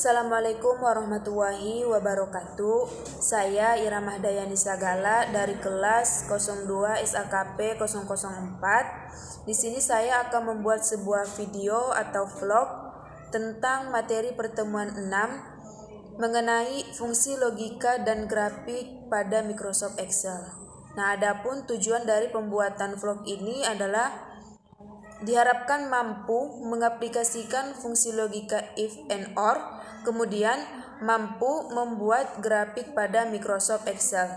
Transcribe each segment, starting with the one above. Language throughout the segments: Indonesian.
Assalamualaikum warahmatullahi wabarakatuh. Saya Ira Mahdayani Sagala dari kelas 02 SAKP 004. Di sini saya akan membuat sebuah video atau vlog tentang materi pertemuan 6 mengenai fungsi logika dan grafik pada Microsoft Excel. Nah, adapun tujuan dari pembuatan vlog ini adalah diharapkan mampu mengaplikasikan fungsi logika if and or, kemudian mampu membuat grafik pada Microsoft Excel.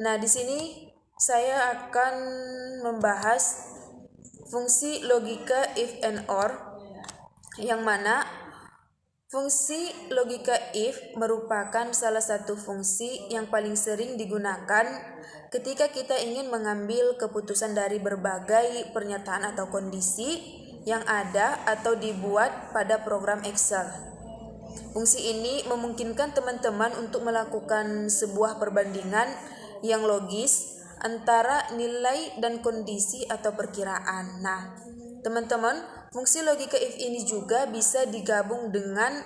Nah, di sini saya akan membahas fungsi logika if and or, yang mana fungsi logika if merupakan salah satu fungsi yang paling sering digunakan ketika kita ingin mengambil keputusan dari berbagai pernyataan atau kondisi yang ada atau dibuat pada program Excel. Fungsi ini memungkinkan teman-teman untuk melakukan sebuah perbandingan yang logis antara nilai dan kondisi atau perkiraan. Nah, teman-teman, fungsi logika if ini juga bisa digabung dengan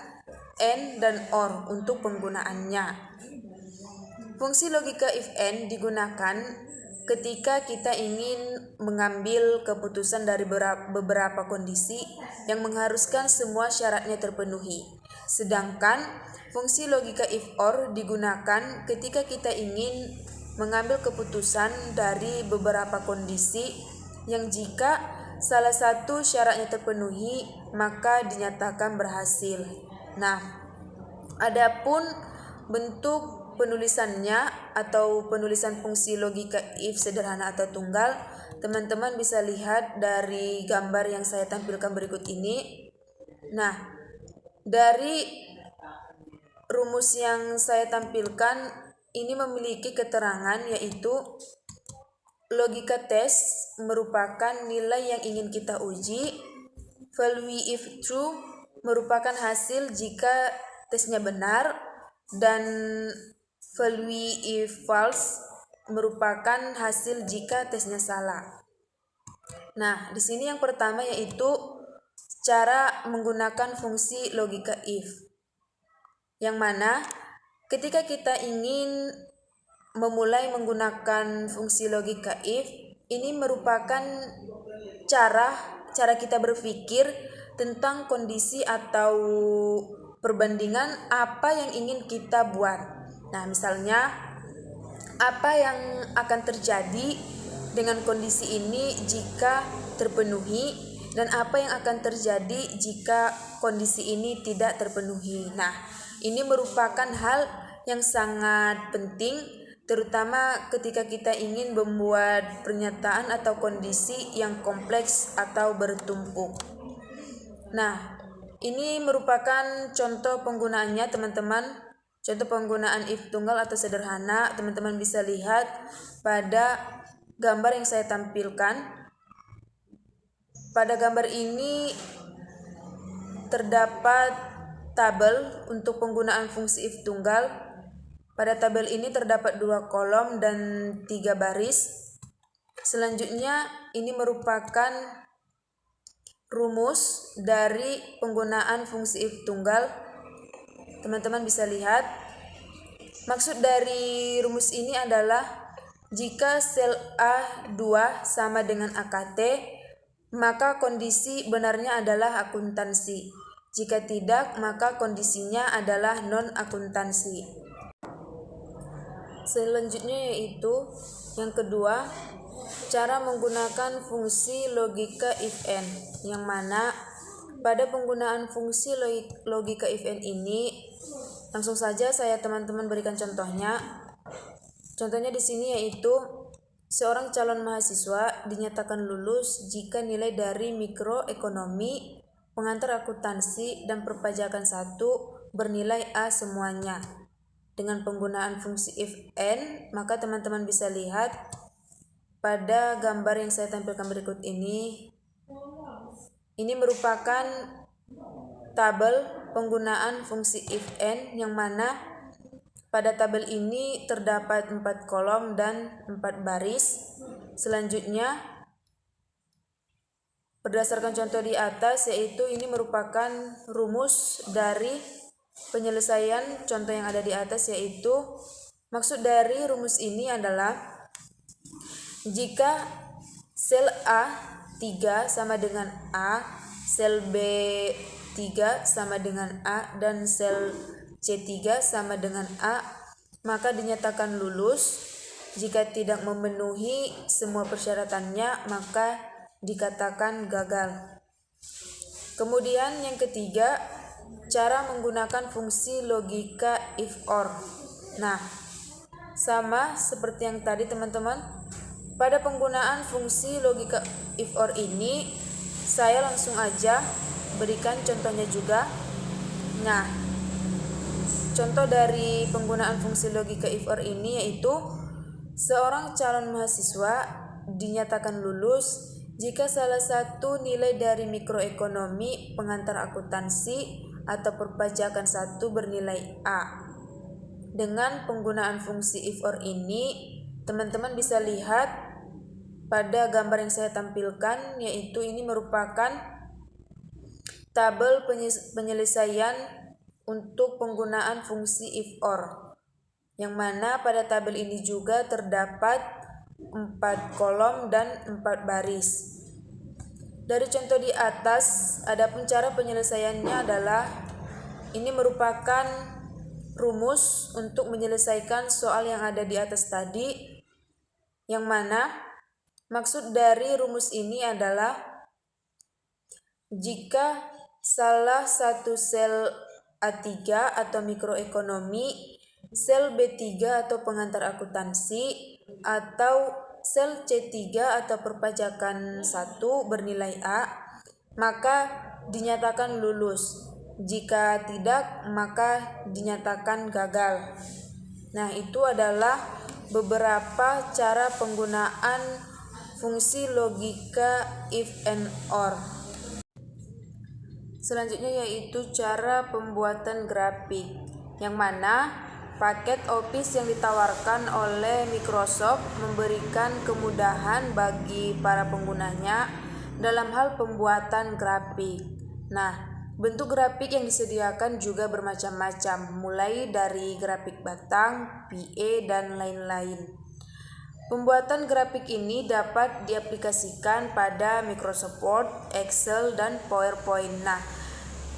and dan or untuk penggunaannya. Fungsi logika if and digunakan ketika kita ingin mengambil keputusan dari beberapa kondisi yang mengharuskan semua syaratnya terpenuhi. Sedangkan fungsi logika if or digunakan ketika kita ingin mengambil keputusan dari beberapa kondisi yang jika salah satu syaratnya terpenuhi maka dinyatakan berhasil. Nah, adapun bentuk penulisannya atau penulisan fungsi logika if sederhana atau tunggal, teman-teman bisa lihat dari gambar yang saya tampilkan berikut ini. Nah, dari rumus yang saya tampilkan ini memiliki keterangan, yaitu logika tes merupakan nilai yang ingin kita uji, value if true merupakan hasil jika tesnya benar, dan value if false merupakan hasil jika tesnya salah. Nah, di sini yang pertama yaitu cara menggunakan fungsi logika if, yang mana ketika kita ingin memulai menggunakan fungsi logika if, ini merupakan cara kita berpikir tentang kondisi atau perbandingan apa yang ingin kita buat. Nah, misalnya apa yang akan terjadi dengan kondisi ini jika terpenuhi, dan apa yang akan terjadi jika kondisi ini tidak terpenuhi. Nah, ini merupakan hal yang sangat penting, terutama ketika kita ingin membuat pernyataan atau kondisi yang kompleks atau bertumpuk. Nah, ini merupakan contoh penggunaannya, teman-teman. Contoh penggunaan if tunggal atau sederhana, teman-teman bisa lihat pada gambar yang saya tampilkan. Pada gambar ini terdapat tabel untuk penggunaan fungsi if tunggal. Pada tabel ini terdapat 2 kolom dan 3 baris. Selanjutnya, ini merupakan rumus dari penggunaan fungsi if tunggal. Teman-teman bisa lihat, maksud dari rumus ini adalah jika sel A2 sama dengan AKT, maka kondisi benarnya adalah akuntansi. Jika tidak, maka kondisinya adalah non-akuntansi. Selanjutnya yaitu yang kedua, cara menggunakan fungsi logika if and, yang mana pada penggunaan fungsi logika if and ini langsung saja saya teman-teman berikan contohnya. Contohnya di sini yaitu seorang calon mahasiswa dinyatakan lulus jika nilai dari mikroekonomi, pengantar akuntansi, dan perpajakan 1 bernilai A semuanya. Dengan penggunaan fungsi if and, maka teman-teman bisa lihat pada gambar yang saya tampilkan berikut ini. Ini merupakan tabel penggunaan fungsi if and, yang mana pada tabel ini terdapat 4 kolom dan 4 baris. Selanjutnya, berdasarkan contoh di atas, yaitu ini merupakan rumus dari penyelesaian contoh yang ada di atas, yaitu maksud dari rumus ini adalah jika sel A3 sama dengan A, sel B3 sama dengan A, dan sel C3 sama dengan A, maka dinyatakan lulus. Jika tidak memenuhi semua persyaratannya, maka dikatakan gagal. Kemudian yang ketiga, cara menggunakan fungsi logika if or. Nah, sama seperti yang tadi teman-teman, pada penggunaan fungsi logika if or ini saya langsung aja berikan contohnya juga. Nah, contoh dari penggunaan fungsi logika if or ini yaitu seorang calon mahasiswa dinyatakan lulus jika salah satu nilai dari mikroekonomi, pengantar akuntansi, atau perpajakan 1 bernilai A. Dengan penggunaan fungsi if or ini, teman-teman bisa lihat pada gambar yang saya tampilkan, yaitu ini merupakan tabel penyelesaian untuk penggunaan fungsi if or, yang mana pada tabel ini juga terdapat 4 kolom dan 4 baris. Dari contoh di atas, adapun cara penyelesaiannya adalah ini merupakan rumus untuk menyelesaikan soal yang ada di atas tadi, yang mana maksud dari rumus ini adalah jika salah satu sel A3 atau mikroekonomi, sel B3 atau pengantar akuntansi, atau sel C3 atau perpajakan 1 bernilai A, maka dinyatakan lulus. Jika tidak, maka dinyatakan gagal. Nah, itu adalah beberapa cara penggunaan fungsi logika if and or. Selanjutnya yaitu cara pembuatan grafik, yang mana paket Office yang ditawarkan oleh Microsoft memberikan kemudahan bagi para penggunanya dalam hal pembuatan grafik. Nah, bentuk grafik yang disediakan juga bermacam-macam, mulai dari grafik batang, PA, dan lain-lain. Pembuatan grafik ini dapat diaplikasikan pada Microsoft Word, Excel, dan PowerPoint. Nah,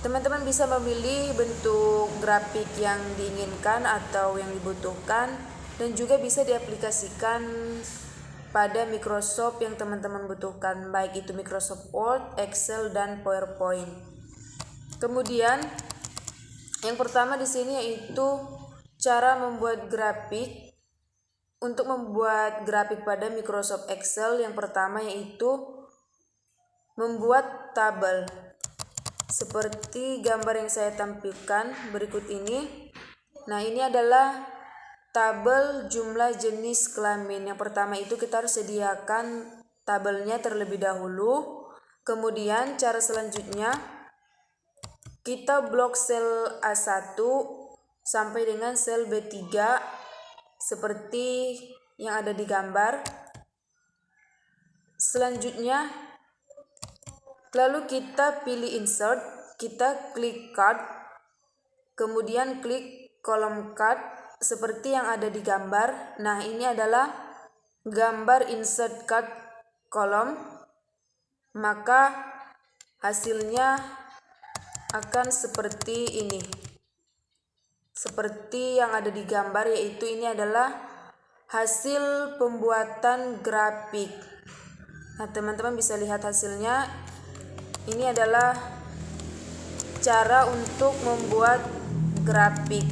teman-teman bisa memilih bentuk grafik yang diinginkan atau yang dibutuhkan, dan juga bisa diaplikasikan pada Microsoft yang teman-teman butuhkan, baik itu Microsoft Word, Excel, dan PowerPoint. Kemudian yang pertama di sini yaitu cara membuat grafik. Untuk membuat grafik pada Microsoft Excel, yang pertama yaitu membuat tabel. Seperti gambar yang saya tampilkan berikut ini. Nah, ini adalah tabel jumlah jenis kelamin. Yang pertama itu kita harus sediakan tabelnya terlebih dahulu. Kemudian cara selanjutnya kita blok sel A1 sampai dengan sel B3 seperti yang ada di gambar. Selanjutnya, lalu kita pilih insert, kita klik card, kemudian klik kolom card seperti yang ada di gambar. Nah, ini adalah gambar insert card kolom, maka hasilnya akan seperti ini. Seperti yang ada di gambar, yaitu ini adalah hasil pembuatan grafik. Nah, teman-teman bisa lihat hasilnya. Ini adalah cara untuk membuat grafik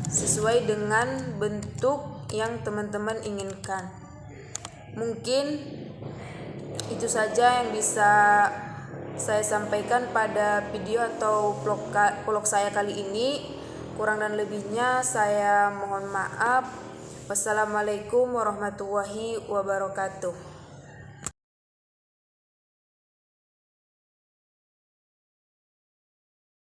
sesuai dengan bentuk yang teman-teman inginkan. Mungkin itu saja yang bisa saya sampaikan pada video atau vlog saya kali ini. Kurang dan lebihnya saya mohon maaf. Wassalamualaikum warahmatullahi wabarakatuh.